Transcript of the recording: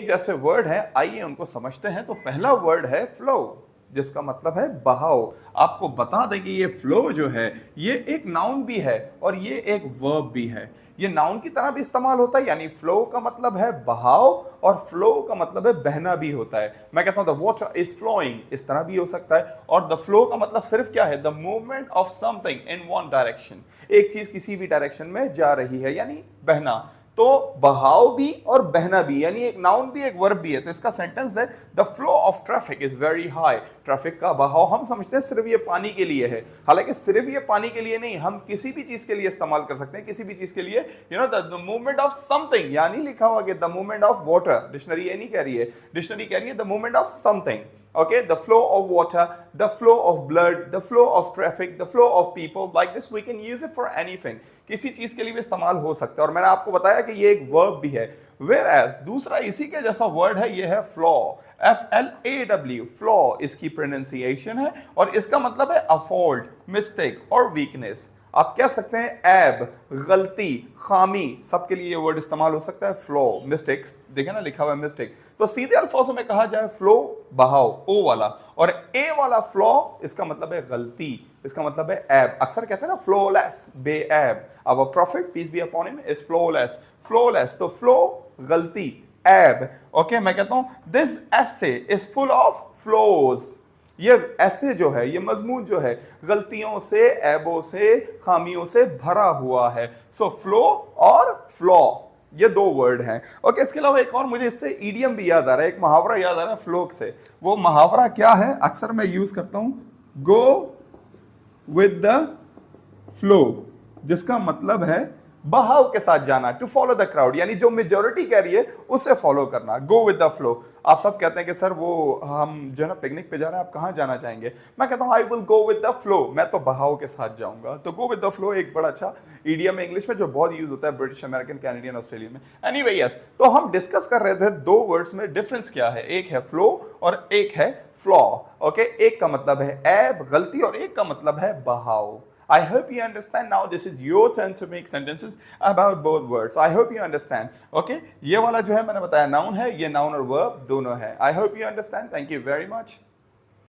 एक जैसे वर्ड हैं, आइए उनको समझते हैं। तो पहला वर्ड है फ्लो, जिसका मतलब है बहाव। आपको बता दें कि ये फ्लो जो है ये एक नाउन भी है और ये एक वर्ब भी है। ये नाउन की तरह भी इस्तेमाल होता है, यानी फ्लो का मतलब है बहाव और फ्लो का मतलब है बहना भी होता है। मैं कहता हूं द वाटर इज फ्लोइंग, इस तरह भी हो सकता है। और द फ्लो का मतलब सिर्फ क्या है? The movement of something in one direction, एक चीज किसी भी डायरेक्शन में जा रही है, यानी बहना। तो बहाव भी और बहना भी, यानी एक नाउन भी एक वर्ब भी है। तो इसका सेंटेंस है the flow of traffic is very high. Traffic का बहाव हम समझते हैं सिर्फ ये पानी के लिए है, हालांकि सिर्फ ये पानी के लिए नहीं, हम किसी भी चीज के लिए इस्तेमाल कर सकते हैं, किसी भी चीज के लिए। You know the movement of something, यानी लिखा हुआ कि the movement of water, dictionary ये नहीं कह रही है, डिक्शनरी कह रही है the movement of something. Okay, the flow of water, the flow of blood, the flow of traffic, the flow of people, like this we can use it for anything. किसी चीज के लिए भी इस्तेमाल हो सकता है। और मैंने आपको बताया कि ये एक वर्ब भी है। Whereas दूसरा इसी के जैसा वर्ड है, ये है flaw, FLAW, flaw इसकी प्रोनाउंसिएशन है और इसका मतलब है a fault, mistake और weakness। आप कह सकते हैं ऐब, गलती, खामी, सबके लिए ये वर्ड इस्तेमाल हो सकता है। फ्लो, मिस्टेक, देखे ना लिखा हुआ है मिस्टेक। तो सीधे अल्फाजों में कहा जाए फ्लो बहाव, ओ वाला, और ए वाला फ्लॉ इसका मतलब है गलती, इसका मतलब है ऐब। अक्सर कहते हैं ना फ्लोलेस, बेऐब। Our prophet peace be upon him is flawless, flawless. तो फ्लो गलती, ऐब। ओके, मैं कहता हूं this essay is full of flaws. ये ऐसे जो है, ये मजमून जो है गलतियों से, ऐबों से, खामियों से भरा हुआ है। सो फ्लो और फ्लॉ ये दो वर्ड हैं। ओके, इसके अलावा एक और मुझे इससे ईडियम भी याद आ रहा है, एक मुहावरा याद आ रहा है फ्लो से। वो मुहावरा क्या है? अक्सर मैं यूज करता हूं, गो विद द फ्लो, जिसका मतलब है बहाव के साथ जाना, टू फॉलो द क्राउड, यानी जो मेजोरिटी कह रही है उसे फॉलो करना। Go with the flow. आप सब कहते हैं कि सर वो हम जो है ना पिकनिक पे जा रहे हैं, आप कहाँ जाना चाहेंगे? मैं कहता हूँ I will go with the flow, मैं तो बहाव के साथ जाऊंगा। तो गो विद द फ्लो एक बड़ा अच्छा इडियम है इंग्लिश में, जो बहुत यूज होता है ब्रिटिश, अमेरिकन, कैनेडियन, ऑस्ट्रेलियन में। एनीवे यस, तो हम डिस्कस कर रहे थे दो वर्ड्स में डिफरेंस क्या है, एक है फ्लो और एक है फ्लॉ। ओके, एक का मतलब है ऐब, गलती, और एक का मतलब है बहाव। I hope you understand. Now this is your turn to make sentences about both words. I hope you understand. Okay? ये वाला जो है मैंने बताया नाउन है, ये नाउन और वर्ब दोनों है। I hope you understand. Thank you very much.